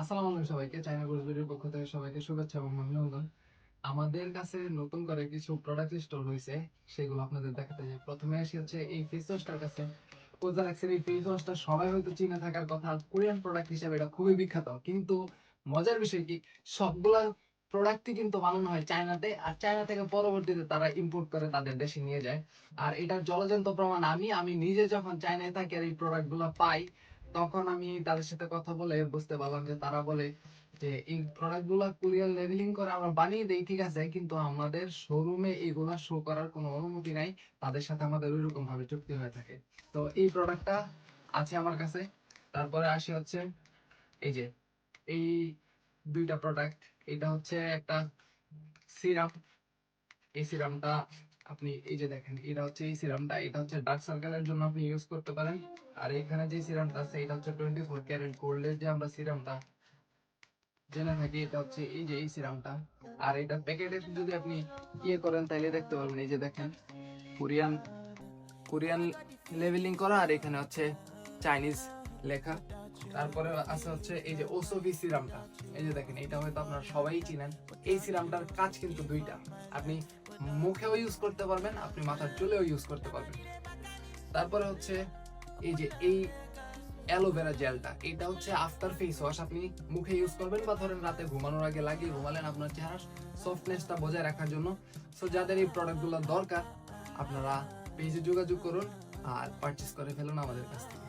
আসসালামু আলাইকুম সবাইকে। চায়না গ্রোস ভিডিওর পক্ষ থেকে সবাইকে শুভেচ্ছা এবং অভিনন্দন। আমাদের কাছে নতুন করে কিছু প্রোডাক্ট স্টোর হইছে, সেগুলো আপনাদের দেখাতে যাই। প্রথমে আসি হচ্ছে এই ফেস ওয়াশটার কাছে। কোজারেক্সের এই ফেস ওয়াশটা সবাই হয়তো চিনে থাকার কথা। কোরিয়ান প্রোডাক্ট হিসেবে এটা খুবই বিখ্যাত। কিন্তু মজার বিষয় কি, সবগুলা প্রোডাক্টই কিন্তু বানানো হয় চায়নাতে, আর চায়না থেকে পরবর্তীতে তারা ইম্পোর্ট করে তাদের দেশে নিয়ে যায়। আর এটার জলজ্যান্ত প্রমাণ আমি নিজে যখন চায়নায় থাকি আর এই প্রোডাক্টগুলো পাই, তখন আমি তাদের সাথে কথা বলে বুঝতে পারলাম যে তারা বলে যে এই প্রোডাক্ট গুলা কুরিয়ার লেভেলিং করে আমরা বানিয়ে দেই, ঠিক আছে, কিন্তু আমাদের শোরুমে এগুলা শো করার কোনো অনুমতি নাই। তাদের সাথে আমাদের ওইরকম ভাবে চুক্তি হয়ে থাকে। তো এই প্রোডাক্টটা আছে আমার কাছে। তারপরে আসি হচ্ছে এই যে এই দুইটা প্রোডাক্ট। এটা হচ্ছে একটা সিরাম। এই সিরামটা আপনি এই যে দেখেন, এটা হচ্ছে এই সিরামটা, এটা হচ্ছে ডার্ক সার্কেলের জন্য আপনি ইউজ করতে পারেন। আর এখানে যে সিরামটা আছে এটা হচ্ছে 24 ক্যারেট গোল্ডের যে আমরা সিরামটা জেনে থাকি, এটা হচ্ছে এই যে এই সিরামটা। আর এটা প্যাকেটে যদি আপনি ইয়ে করেন তাহলে দেখতে পারবেন, এই যে দেখেন, কোরিয়ান কোরিয়ান লেভেলিং করা, আর এখানে হচ্ছে চাইনিজ লেখা। তারপরে আছে হচ্ছে এই যে ওসোভি সিরামটা। এই যে দেখেন, এটা হয়তো আপনারা সবাই চিনেন। এই সিরামটার কাজ কিন্তু দুইটা। আপনি মুখেও ইউজ করতে পারবেন, আপনি মাথার চুলেও ইউজ করতে পারবেন। তারপরে হচ্ছে এই যে এই অ্যালোভেরা জেলটা, এটা হচ্ছে আফটার ফেস ওয়াশ। আপনি মুখে ইউজ করবেন বা ধরেন রাতে ঘুমানোর আগে লাগিয়ে ঘুমালেন আপনার চেহারার সফটনেসটা বজায় রাখার জন্য। সো যাদের এই প্রোডাক্টগুলো দরকার, আপনারা পেজে যোগাযোগ করুন আর পারচেজ করে ফেলুন আমাদের কাছ থেকে।